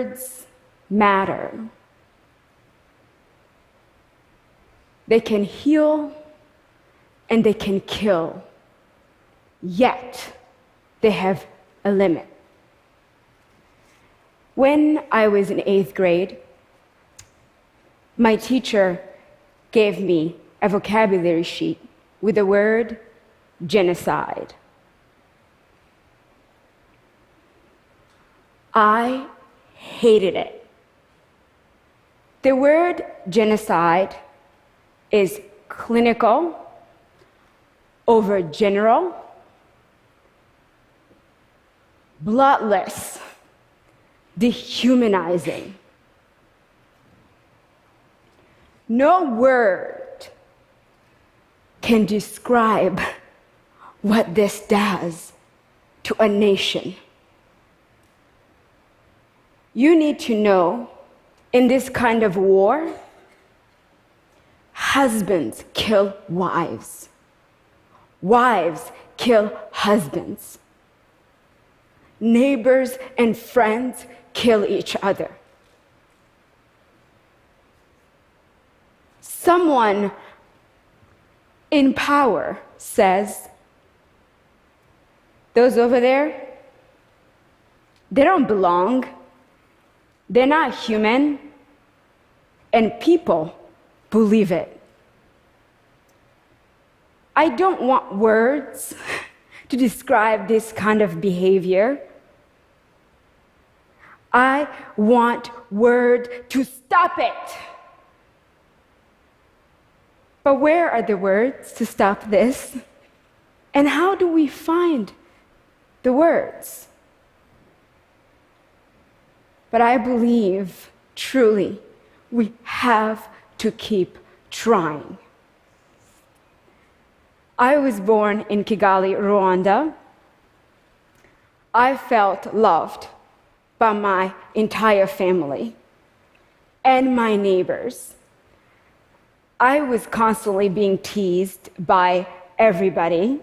Words matter. They can heal and they can kill, yet they have a limit. When I was in 8th grade, my teacher gave me a vocabulary sheet with the word genocide. I hated it. The word genocide is clinical, over general, bloodless, dehumanizing. No word can describe what this does to a nation. You need to know, in this kind of war, husbands kill wives. Wives kill husbands. Neighbors and friends kill each other. Someone in power says, those over there, they don't belong. They're not human. And people believe it. I don't want words to describe this kind of behavior. I want word to stop it. But where are the words to stop this? And how do we find the words? But I believe, truly, we have to keep trying. I was born in Kigali, Rwanda. I felt loved by my entire family and my neighbors. I was constantly being teased by everybody,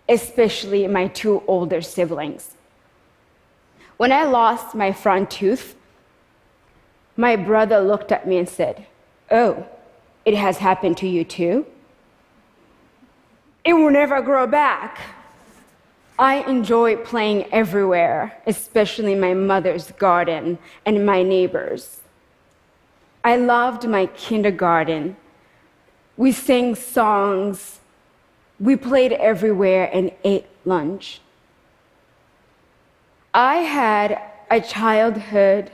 especially my 2 older siblings. When I lost my front tooth, my brother looked at me and said, "Oh, it has happened to you too? It will never grow back." I enjoy playing everywhere, especially my mother's garden and my neighbors. I loved my kindergarten. We sang songs, we played everywhere and ate lunch. I had a childhood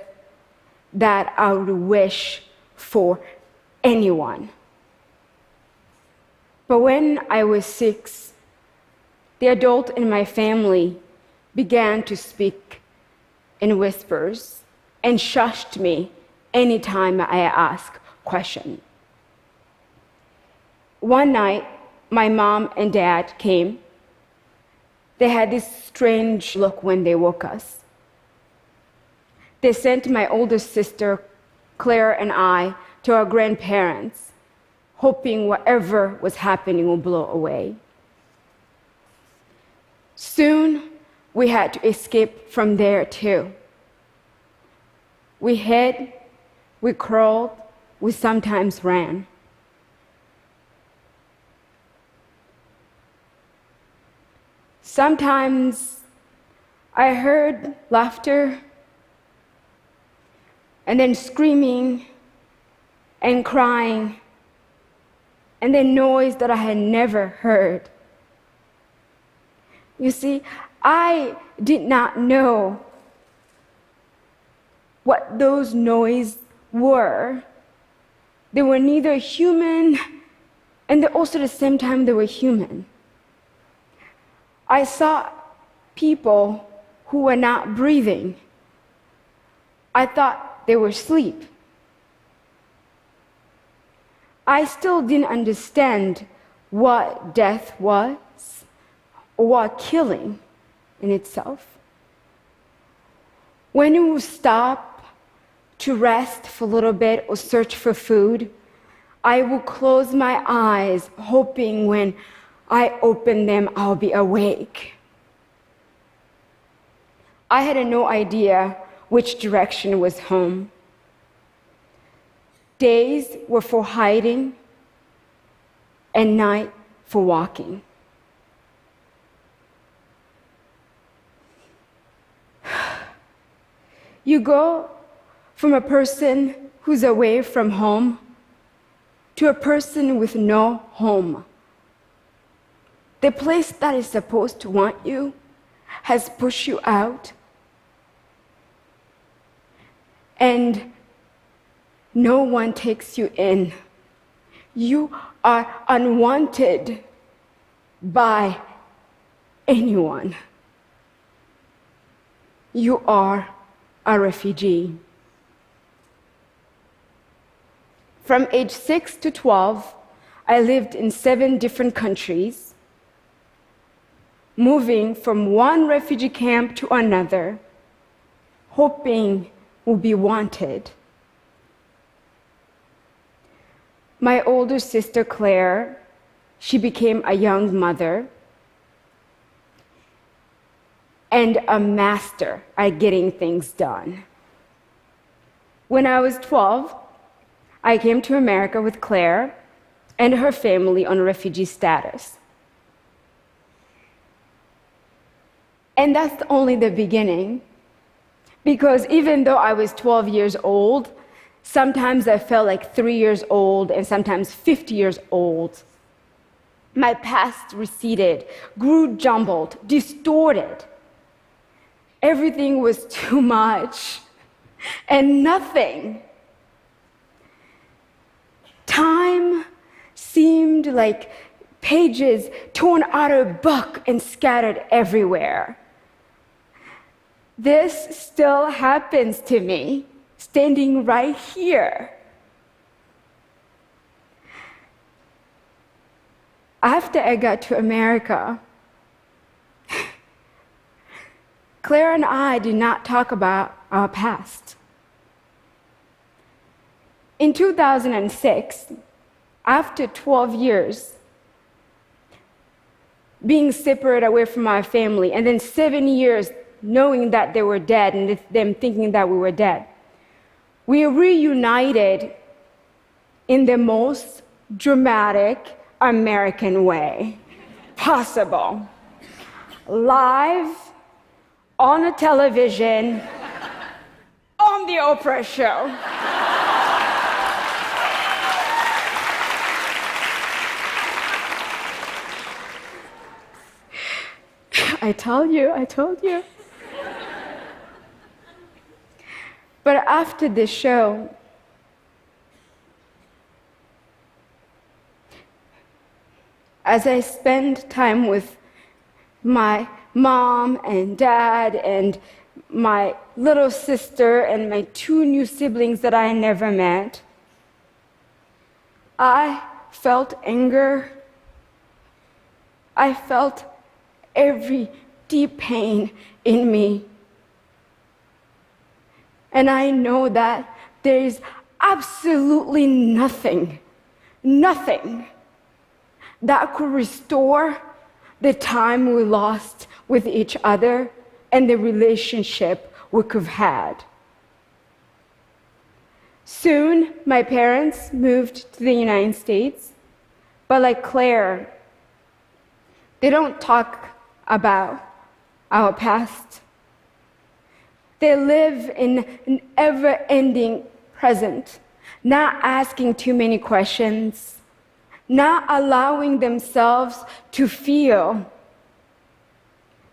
that I would wish for anyone. But when I was 6, the adult in my family began to speak in whispers and shushed me anytime I asked questions. One night, my mom and dad came. They had this strange look when they woke us. They sent my older sister, Claire, and I to our grandparents, hoping whatever was happening will blow away. Soon, we had to escape from there too. We hid, we crawled, we sometimes ran. Sometimes I heard laughter and then screaming and crying and then noise that I had never heard. You see, I did not know what those noises were. They were neither human and also at the same time they were human. I saw people who were not breathing. I thought they were asleep. I still didn't understand what death was or what killing in itself. When we would stop to rest for a little bit or search for food, I would close my eyes, hoping when I open them, I'll be awake. I had no idea which direction was home. Days were for hiding and night for walking. You go from a person who's away from home to a person with no home. The place that is supposed to want you has pushed you out. And no one takes you in. You are unwanted by anyone. You are a refugee. From age 6 to 12, I lived in 7 different countries, moving from one refugee camp to another, hoping we'll be wanted. My older sister, Claire, she became a young mother and a master at getting things done. When I was 12, I came to America with Claire and her family on refugee status. And that's only the beginning, because even though I was 12 years old, sometimes I felt like 3 years old and sometimes 50 years old. My past receded, grew jumbled, distorted. Everything was too much and nothing. Time seemed like pages torn out of a book and scattered everywhere. This still happens to me, standing right here. After I got to America, Claire and I did not talk about our past. In 2006, after 12 years being separated away from our family, and then 7 years knowing that they were dead and them thinking that we were dead, we reunited in the most dramatic American way possible. Live, on a television, on the Oprah show. I told you. But after the show, as I spent time with my mom and dad and my little sister and my 2 new siblings that I never met, I felt anger. I felt every deep pain in me. And I know that there is absolutely nothing that could restore the time we lost with each other and the relationship we could have had. Soon, my parents moved to the United States, but like Claire, they don't talk about our past. They live in an ever-ending present, not asking too many questions, not allowing themselves to feel,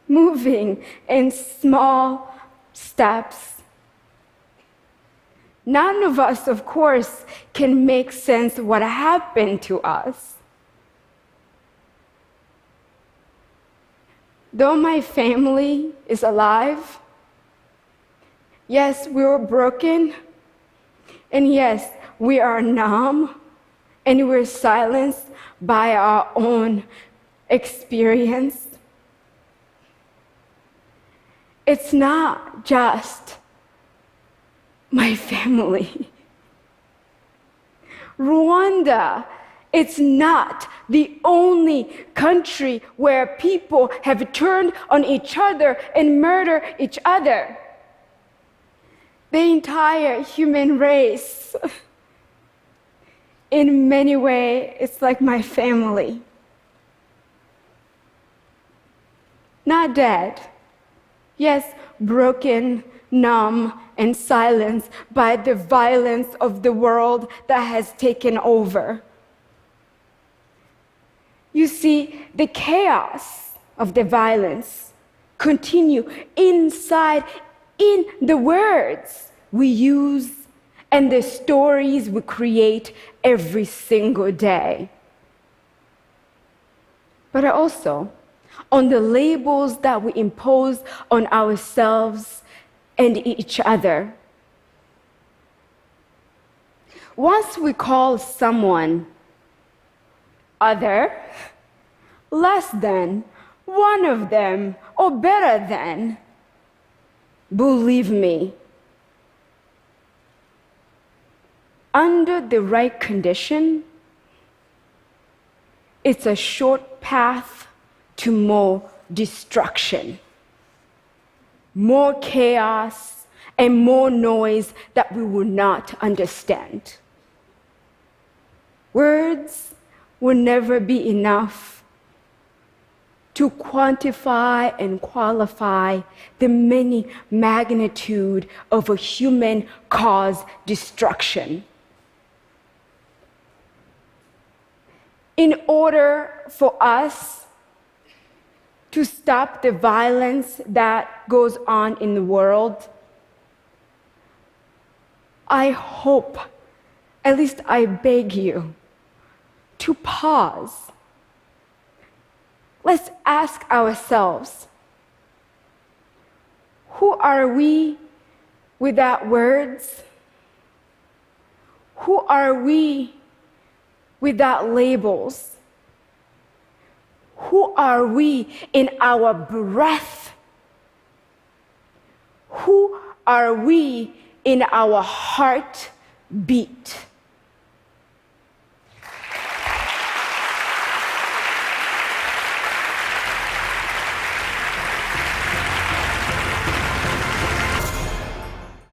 moving in small steps. None of us, of course, can make sense of what happened to us. Though my family is alive, yes, we were broken, and yes, we are numb, and we're silenced by our own experience. It's not just my family. Rwanda, it's not the only country where people have turned on each other and murdered each other. the entire human race. In many ways, it's like my family. Not dead. Yes, broken, numb, and silenced by the violence of the world that has taken over. You see, the chaos of the violence continue inside, in the words we use and the stories we create every single day. But also on the labels that we impose on ourselves and each other. Once we call someone other, less than, one of them, or better than, believe me, under the right condition, it's a short path to more destruction, more chaos, and more noise that we will not understand. Words will never be enough to quantify and qualify the many magnitude of a human-caused destruction. In order for us to stop the violence that goes on in the world, I hope, at least I beg you, to pause. Let's ask ourselves, who are we without words? Who are we without labels? Who are we in our breath? Who are we in our heartbeat?